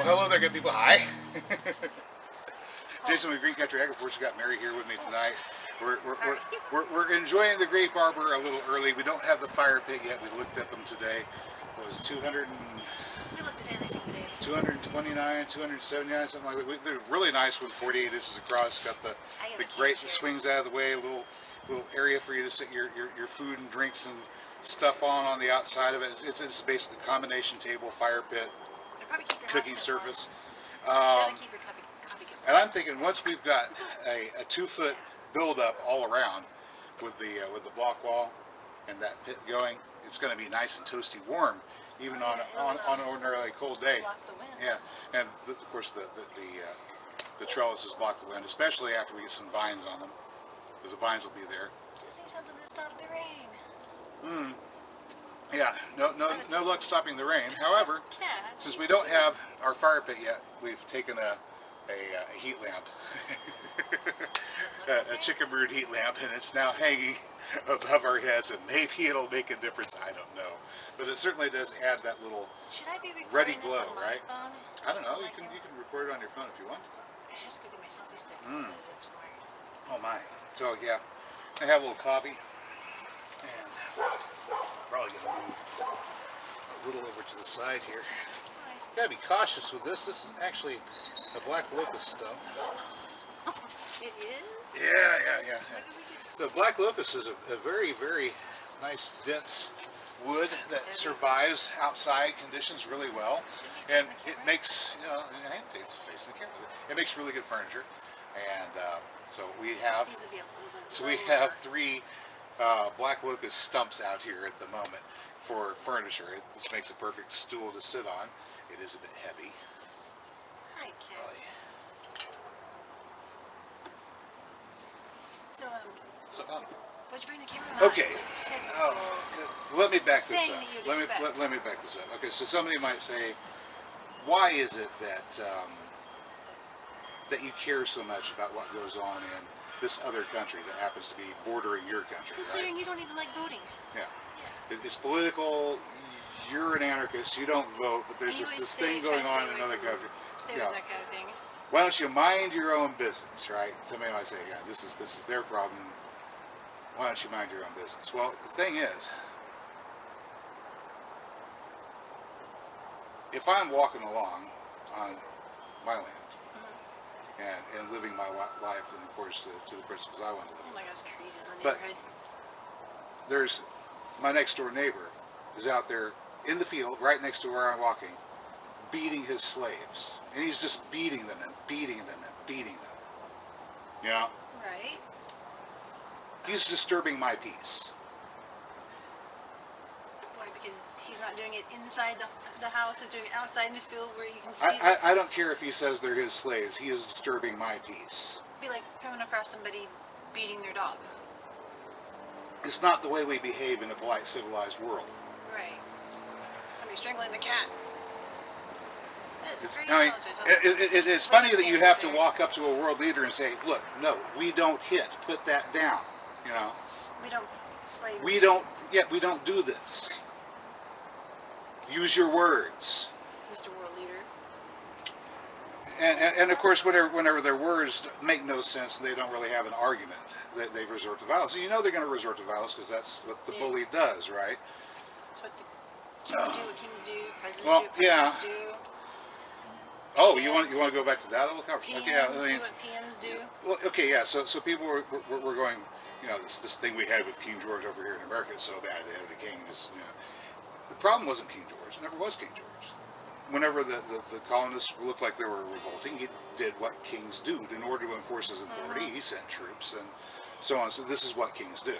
Well, hello there, good people. Hi. Jason with Green Country Agroforestry got Mary here with me tonight. We're enjoying the grape arbor a little early. We don't have the fire pit yet. We looked at them today. It was 229, 279, something like that. They're really nice with 48 inches across. Got the grape that swings out of the way, a little area for you to sit your food and drinks and stuff on the outside of it. It's basically a combination table, fire pit, cooking surface. And I'm thinking once we've got a 2-foot build-up all around with the block wall and that pit going, it's going to be nice and toasty warm, even on an ordinarily cold day. Yeah, and of course the trellises block the wind, especially after we get some vines on them, because the vines will be there. Just need something to stop the rain. Yeah, no luck stopping the rain. However, since we don't have our fire pit yet, we've taken a heat lamp, a chicken brood heat lamp, and it's now hanging above our heads, and maybe it'll make a difference. I don't know, but it certainly does add that little ready glow, right? Phone? I don't know. You can record it on your phone if you want. I have to go get my selfie stick. Oh my! So yeah, I have a little coffee, and probably gonna move a little over to the side here. Gotta be cautious with this. This is actually a black locust stump. It is? Yeah. The black locust is a very, very nice, dense wood that survives outside conditions really well, and it makes facing the camera. It makes really good furniture, and so we have 3 black locust stumps out here at the moment for furniture. This makes a perfect stool to sit on. It is a bit heavy. Hi, kid. So, what'd you bring the camera? Okay. Let me back this up. Let me back this up. Okay, so somebody might say, why is it that that you care so much about what goes on in this other country that happens to be bordering your country? Considering right? you don't even like voting. Yeah. It's political. You're an anarchist. You don't vote, but there's this thing going on in another country. That kind of thing. Why don't you mind your own business, right? Somebody might say, yeah, this is their problem. Why don't you mind your own business? Well, the thing is, if I'm walking along on my land and living my life in accordance to the principles I want to live. Oh my gosh, crazy in the but neighborhood. there's my next door neighbor is out there in the field right next to where I'm walking, beating his slaves, and he's just beating them and beating them and beating them. You know? Right. He's disturbing my peace. Why? Because he's not doing it inside the house. He's doing it outside in the field where you can see. I don't care if he says they're his slaves. He is disturbing my peace. It'd be like coming across somebody beating their dog. It's not the way we behave in a polite, civilized world. Right. Somebody strangling the cat. It's funny that you have to walk up to a world leader and say, look, no, we don't hit. Put that down. You know? We don't slave. We don't do this. Use your words. Mr. World Leader. And of course, whenever their words make no sense and they don't really have an argument, they resort to violence. And you know they're going to resort to violence because that's what the bully does, right? That's what kings do, what kings do, presidents do, presidents do. Oh, you want to go back to that little conversation? PMs do what PMs do. Well, okay, yeah. So people were going, you know, this thing we had with King George over here in America is so bad. They had the king just, you know. The problem wasn't King George. It never was King George. Whenever the colonists looked like they were revolting, he did what kings do. In order to enforce his authority, he sent troops and so on. So this is what kings do.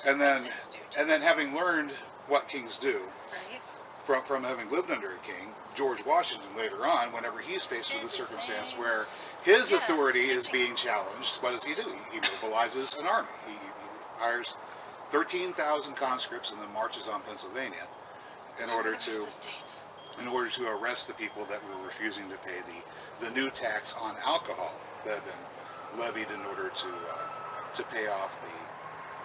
And then having learned what kings do, right, from having lived under a king, George Washington later on, whenever he's faced with a circumstance where his authority is being challenged, what does he do? He mobilizes an army. He hires 13,000 conscripts and then marches on Pennsylvania in order to arrest the people that were refusing to pay the new tax on alcohol that had been levied in order to pay off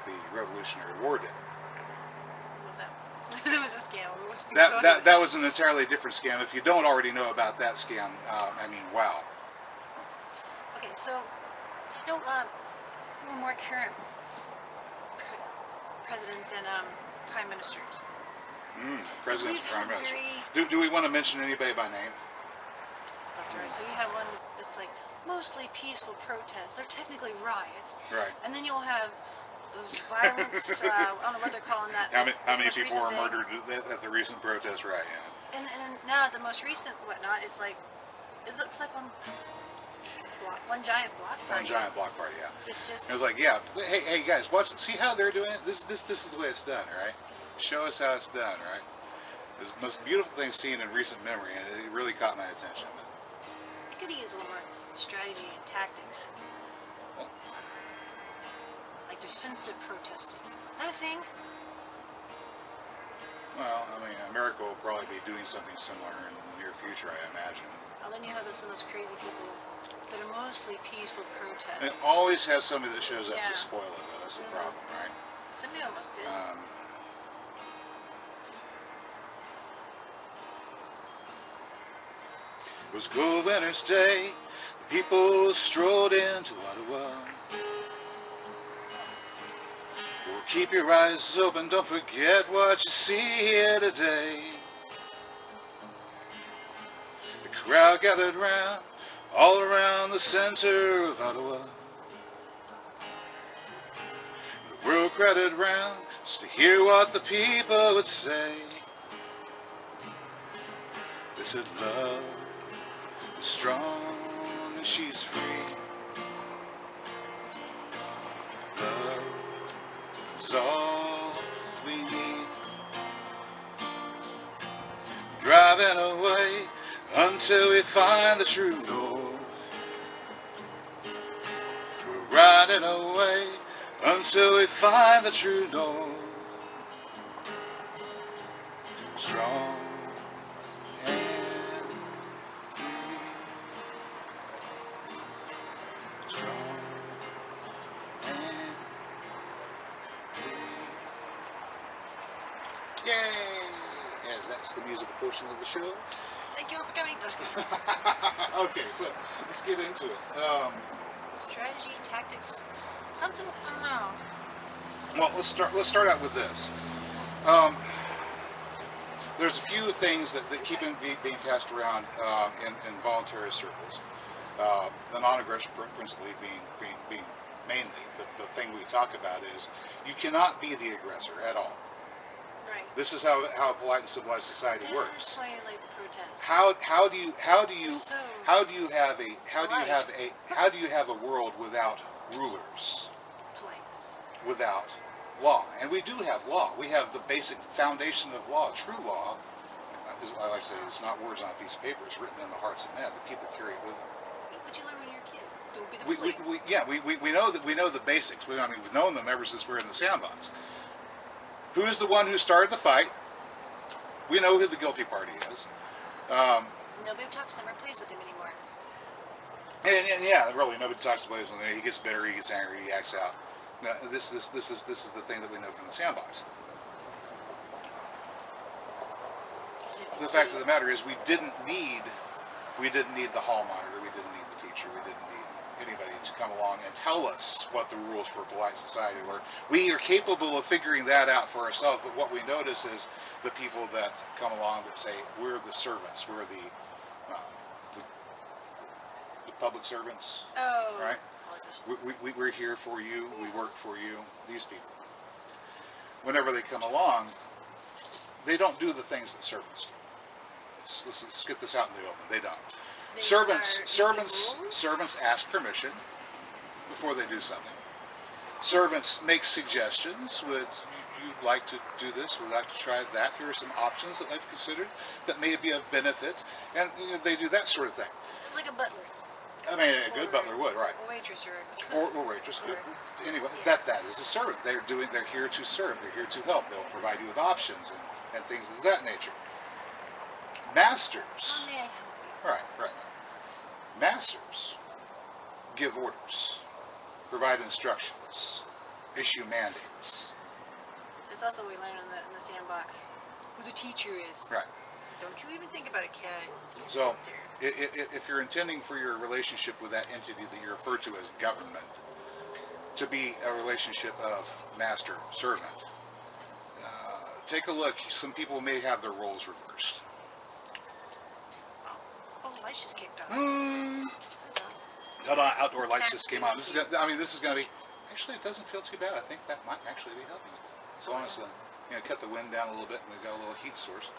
the Revolutionary War debt. That was a scam. That was an entirely different scam. If you don't already know about that scam, I mean, wow. Okay, so no, more current presidents and prime ministers. Presidents, We've prime had minister. very- Do we want to mention anybody by name? Dr. Rice. So you have one that's like mostly peaceful protests. They're technically riots. Right. And then you'll have those violence. I don't know what they're calling that. How this many most people recent were thing. murdered at the recent protest riot? Yeah. And now the most recent whatnot is like, it looks like one giant block party. One giant block party, yeah. It's just. It was like, yeah, hey guys, watch, see how they're doing it? This is the way it's done, right? Show us how it's done, right? It was the most beautiful thing seen in recent memory, and it really caught my attention. I could use a little more strategy and tactics. Well, Like defensive protesting. Is that a thing? well, I mean, America will probably be doing something similar in the near future, I imagine. Oh, then you have those crazy people that are mostly peaceful And protests. always have somebody that shows up Yeah. to spoil it, though. That's the problem, right? Somebody almost did. It was Good Winter's Day. The people strolled into Ottawa. Well, keep your eyes open. Don't forget what you see here today. The crowd gathered round, all around the center of Ottawa. The world crowded round just to hear what the people would say. They said love is strong and she's free. Love is all we need. Driving away until we find the true north. We're riding away until we find the true north. Strong and free. Strong and free. Yay! And that's the musical portion of the show. Thank you all for coming. No, just kidding. Okay, so let's get into it. Strategy, tactics, something, I don't know. Well, let's start out with this. There's a few things that keep being passed around in voluntary circles. The non-aggression principle being mainly the thing we talk about is you cannot be the aggressor at all. Right. This is how a polite and civilized society That's works. why I like the protests. How do you have a world without rulers, Politeness. without law? And we do have law. We have the basic foundation of law, true law. I like to say it's not words on a piece of paper. It's written in the hearts of men. The people carry it with them. What you learn when you're a kid. Don't be the bully. We know that we know the basics. We've known them ever since we were in the sandbox. Who's the one who started the fight? We know who the guilty party is. Nobody talks to him or plays with him anymore. And yeah, really, nobody talks to Blaze on there. He gets bitter, he gets angry, he acts out. Now, this is the thing that we know from the sandbox. The fact of the matter is, we didn't need the hall monitor, we didn't need the teacher, we didn't need anybody to come along and tell us what the rules for polite society were. We are capable of figuring that out for ourselves, but what we notice is the people that come along that say, we're the servants, we're the public servants, Oh. right? Politicians. We're here for you, we work for you, these people. Whenever they come along, they don't do the things that servants do. Let's get this out in the open. They don't. They start making Servants rules? ask permission before they do something. Servants make suggestions. Would you like to do this? Would you like to try that? Here are some options that I've considered that may be of benefit, and they do that sort of thing. Like a butler. I mean, a good butler would, right? A waitress or a cook. Or waitress. Or- Anyway, yeah. that is a servant. They're here to serve. They're here to help. They'll provide you with options and things of that nature. Masters. How may I help you? Right. Masters give orders, provide instructions, issue mandates. That's also what we learned in the sandbox. who the teacher is. Right. Don't you even think about a cat. So, if you're intending for your relationship with that entity that you refer to as government to be a relationship of master-servant, take a look. Some people may have their roles reversed. Oh, lights just kicked on. Ta-da, outdoor lights just came on. This is gonna, this is going to be, actually, it doesn't feel too bad. I think that might actually be helping. As long as, cut the wind down a little bit and we've got a little heat source.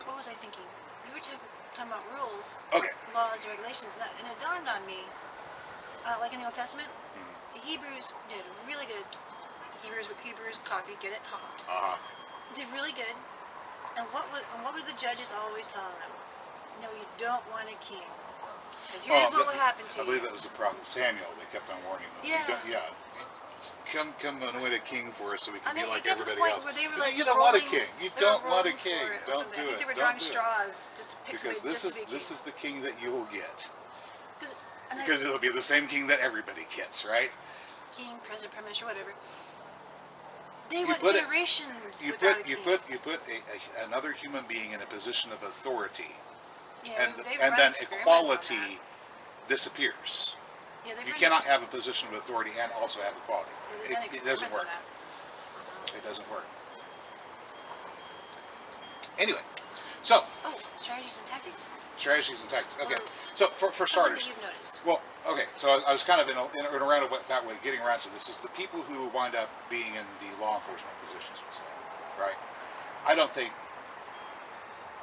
What was I thinking? We were talking about rules, Okay. laws, regulations, and it dawned on me, like in the Old Testament, the Hebrews did really good. Hebrews, coffee, get it, hot. Did really good. And what were the judges always telling them? No, you don't want a king. Because here's what will happen to you. I believe that was the prophet Samuel. They kept on warning them. Yeah. Come and anoint a king for us so we can be like it got to the everybody point else. Where they were like You don't want a rolling- king. You they were don't want a rolling king. for it or Don't something. do I think it. they were Don't drawing do it. straws just to pick Because somebody this just to be a king. this is the king that you will get. And Because it'll be the same king that everybody gets, right? king, president, prime minister, whatever. They You went put it- generations You without put a king. you put another human being in a position of authority, Yeah, and they've and run then experiments on equality that. disappears. Yeah, they've You run cannot have a position of authority and also have equality. Yeah, they've done It doesn't experiments on work. that. It doesn't work. Anyway, so Oh, strategies and tactics. strategies and tactics. Okay, Well, so for Something starters, that you've noticed. well, okay, so I was kind of in a roundabout way getting around to this. Is the people who wind up being in the law enforcement positions, we'll say, right? I don't think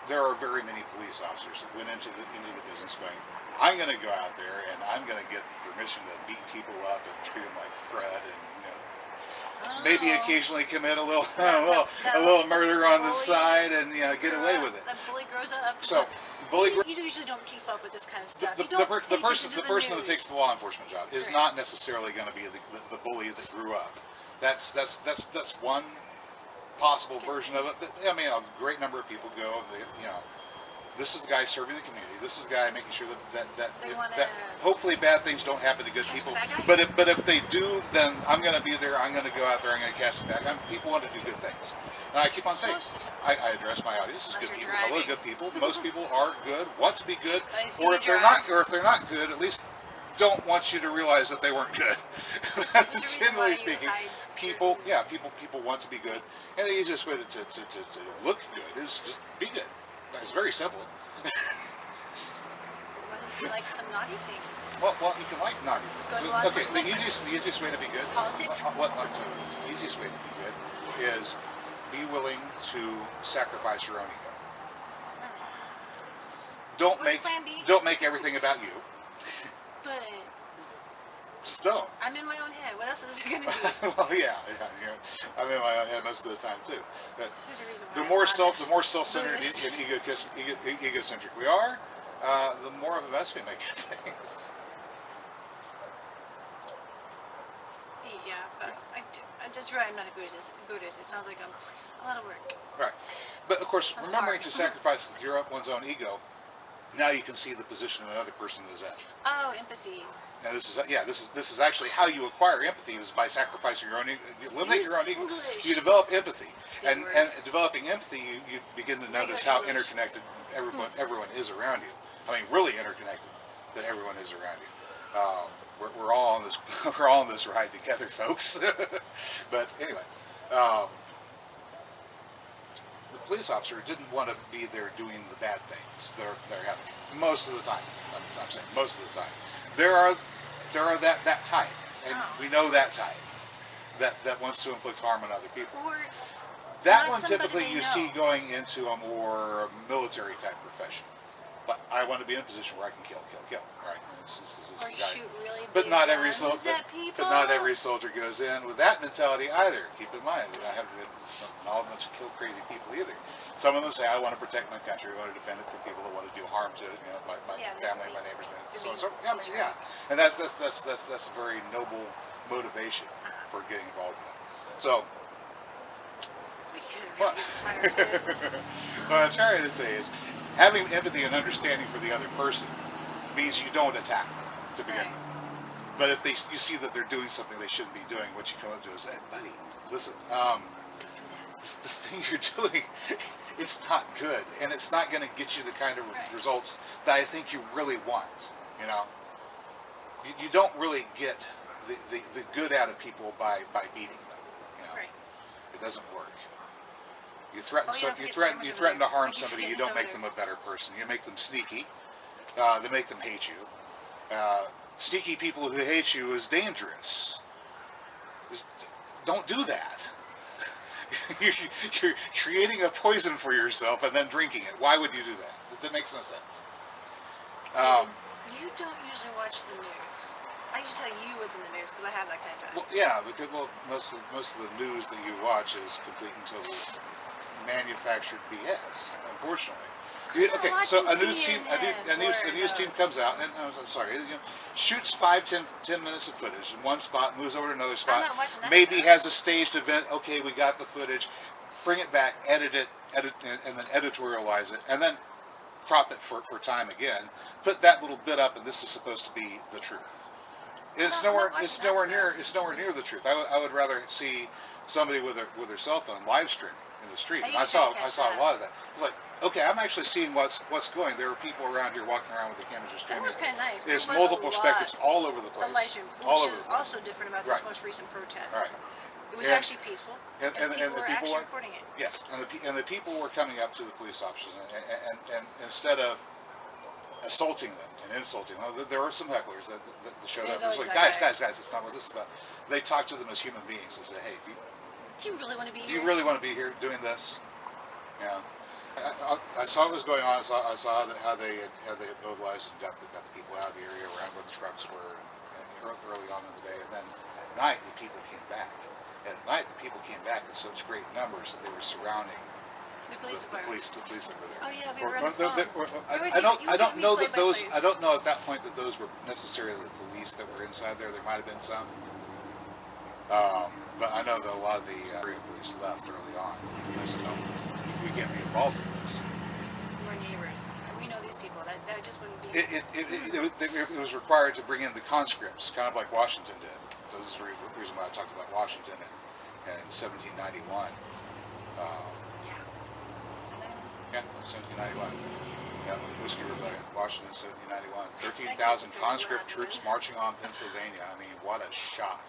there are very many police officers that went into the business going, I'm going to go out there and I'm going to get permission to beat people up and treat them like crud and maybe occasionally commit a little a little murder on the side and get away with it. That bully grows up. So bully. You usually don't keep up with this kind of stuff. The You don't pay person attention to that news. takes the law enforcement job is Right. not necessarily going to be the bully that grew up. That's one possible version of it. But I mean, a great number of people go. This is the guy serving the community. This is the guy making sure that hopefully bad things don't happen to good Catch the people. bad guy? But if they do, then I'm going to be there. I'm going to go out there. I'm going to catch the bad guy. People want to do good things, and I keep on saying, I address my audience as Unless good you're people. Hello, driving. good people. Most people are good, want to be good, I see or you if they're drive. not good, at least don't want you to realize that they weren't good. There's a reason why Generally you speaking, hide people certain- want to be good, and the easiest way to look good is just be good. It's very simple. What if you like some naughty things? Well, you can like naughty things. Go to law Okay, the enforcement. easiest way to be good. Politics? The easiest way to be good is be willing to sacrifice your own ego. What's plan B? Don't make everything about you. But Just don't. I'm in my own head. What else is it going to be? Well, yeah. I'm in my own head most of the time too. But There's a reason why the I'm more not self-centered Buddhist. and egocentric we are, the more of a mess we make of things. Yeah, but that's right. I'm not a Buddhist. It sounds like a lot of work. Right. But of course, Sounds remembering hard. to sacrifice one's own ego, now you can see the position another person is in. Oh, empathy. Now this is actually how you acquire empathy is by sacrificing your own ego. You eliminate Use your own the ego. English. You develop empathy, Big and words. developing empathy, you begin to notice Regular how English. interconnected everyone is around you. I mean, really interconnected that everyone is around you. We're all on this we're all on this ride together, folks. But anyway, the police officer didn't want to be there doing the bad things that are happening most of the time. I'm saying most of the time. There are that type, and Oh. we know that type that wants to inflict harm on other people. Or That not one somebody typically they you know. see going into a more military type profession. But I want to be in a position where I can kill. Right? This is or the guy. shoot really But big not every guns soldier. at people. But not every soldier goes in with that mentality either. Keep in mind, it's not a bunch of kill crazy people either. Some of them say, "I want to protect my country. I want to defend it from people that want to do harm to my Yeah, family, they- my neighbors, they so on and mean- so forth." Yeah, and that's a very noble motivation for getting involved in that. So We could What? really use a fire pit. what I'm trying to say is, having empathy and understanding for the other person means you don't attack them to begin Right. with. But if you see that they're doing something they shouldn't be doing, what you come up to is, hey, buddy, listen, this thing you're doing, it's not good, and it's not going to get you the kind of results that I think you really want. You know, you don't really get the good out of people by beating them. You know, it doesn't work. You threaten you threaten to harm somebody. You don't make them a better person. You make them sneaky. They make them hate you. Sneaky people who hate you is dangerous. Just don't do that. You're creating a poison for yourself and then drinking it. Why would you do that? That makes no sense. You don't usually watch the news. I usually tell you what's in the news because I have that kind of time. Well, yeah, because most of the news that you watch is complete and total manufactured BS. Unfortunately. Okay, so a news team comes out and I'm sorry, shoots 5-10 minutes of footage in one spot, moves over to another spot, maybe has a staged event. Okay, we got the footage, bring it back, edit it, and then editorialize it, and then crop it for time again. Put that little bit up, and this is supposed to be the truth. It's nowhere near the truth. I would rather see somebody with their cell phone live streaming in the street. And I saw a lot of that. It was like, okay, I'm actually seeing what's going. There are people around here walking around with the cameras just streaming. That was kind of nice. There's multiple perspectives all over the place. Which is also different about this most recent protest. Right. It was actually peaceful, and people were actually recording it. Yes, and the people were coming up to the police officers, and instead of assaulting them and insulting them, there were some hecklers that showed up. It was like, guys, that's not what this is about. They talked to them as human beings and said, hey, do you really want to be here? Do you really want to be here doing this? Yeah. I saw what was going on. I saw how they had mobilized and got the people out of the area around where the trucks were, and early on in the day. And then at night, the people came back. At night, the people came back in such great numbers that they were surrounding the police that were there. Oh yeah, we were on the phone. I don't know that those. I don't know at that point that those were necessarily the police that were inside there. There might have been some. But I know that a lot of the area police left early on. I said, no, we can't be involved in this. We're neighbors. We know these people. That just wouldn't be... It was required to bring in the conscripts, kind of like Washington did. This is the reason why I talked about Washington in 1791. Yeah, 1791. Yeah, Whiskey Rebellion, Washington, 1791. 13,000 conscript troops marching on Pennsylvania. I mean, what a shock.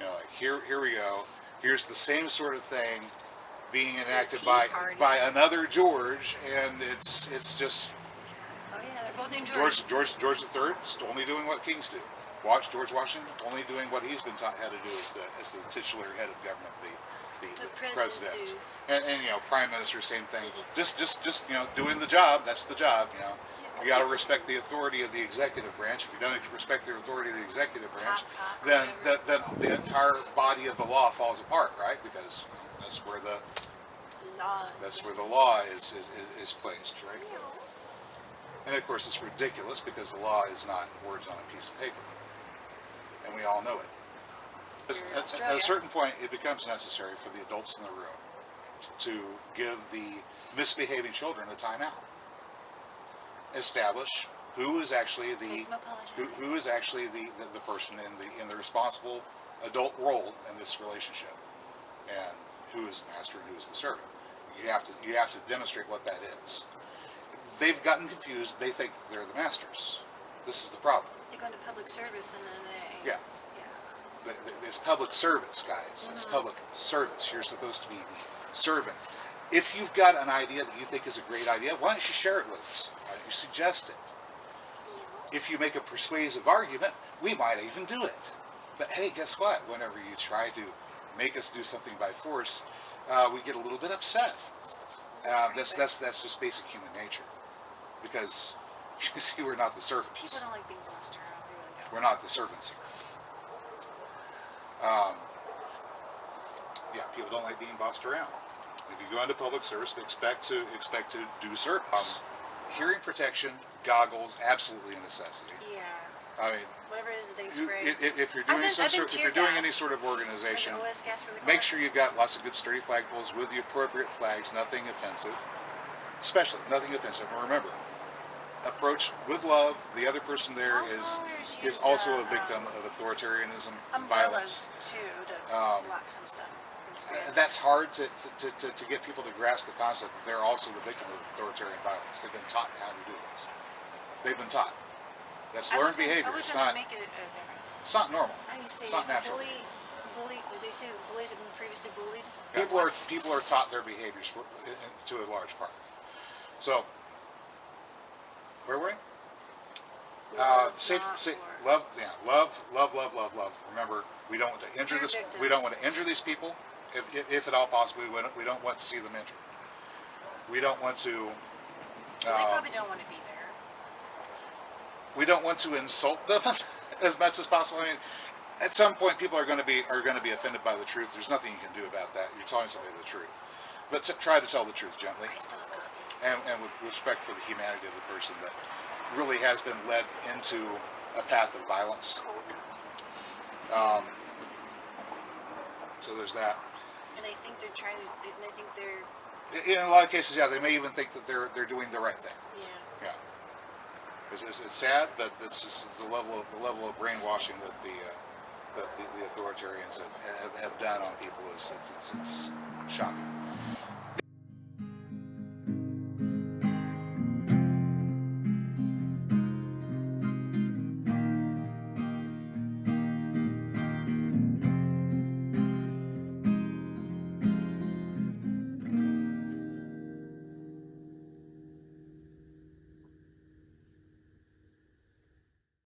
You know, like here we go. Here's the same sort of thing being enacted by another George, and it's just. Oh yeah, they're both named George. George III is only doing what kings do. George Washington only doing what he's been taught how to do as the titular head of government, the president, and prime minister, same thing. Just doing the job. That's the job. You got to respect the authority of the executive branch. If you don't respect the authority of the executive branch, then the entire body of the law falls apart, right? Because that's where the law is placed, right? And of course, it's ridiculous because the law is not words on a piece of paper, and we all know it. At a certain point, it becomes necessary for the adults in the room to give the misbehaving children a timeout. Establish who is actually the person in the responsible adult role in this relationship, and who is the master and who is the servant. You have to demonstrate what that is. They've gotten confused. They think they're the masters. This is the problem. They go into public service and then they... It's public service, guys. It's public service. You're supposed to be the servant. If you've got an idea that you think is a great idea, why don't you share it with us? Why don't you suggest it? If you make a persuasive argument, we might even do it. But hey, guess what? Whenever you try to make us do something by force, we get a little bit upset. That's just basic human nature. Because, you see, we're not the servants. People don't like being bossed around. They really don't. We're not the servants here. People don't like being bossed around. If you go into public service, expect to do service. Hearing protection, goggles, absolutely a necessity. Yeah. I mean, whatever it is that they spray. If you're doing any sort of organization, make sure you've got lots of good sturdy flagpoles with the appropriate flags. Nothing offensive, especially nothing offensive. And remember, approach with love. The other person there is also a victim of authoritarianism and violence. Too, to block some stuff. happens. Man. That's hard to get people to grasp the concept that they're also the victim of authoritarian violence. They've been taught how to do this. They've been taught. That's learned behavior. I was It's gonna not. make it It's not normal. I used to say It's not natural. bully. They say bullies have been previously bullied. People are taught their behaviors to a large part. So, where were we? Love, yeah, love. Remember, we don't want to injure this. We don't want to injure these people, if at all possible. We don't want to see them injured. We don't want to. They probably don't want to be there. We don't want to insult them as much as possible. I mean, at some point, people are going to be offended by the truth. There's nothing you can do about that. You're telling somebody the truth, but try to tell the truth gently, and with respect for the humanity of the person that really has been led into a path of violence. So there's that. And they think they're trying to. And they think they're. In a lot of cases, yeah, they may even think that they're doing the right thing. Yeah. Yeah. It's sad, but it's just the level of brainwashing that the authoritarians have done on people is it's shocking.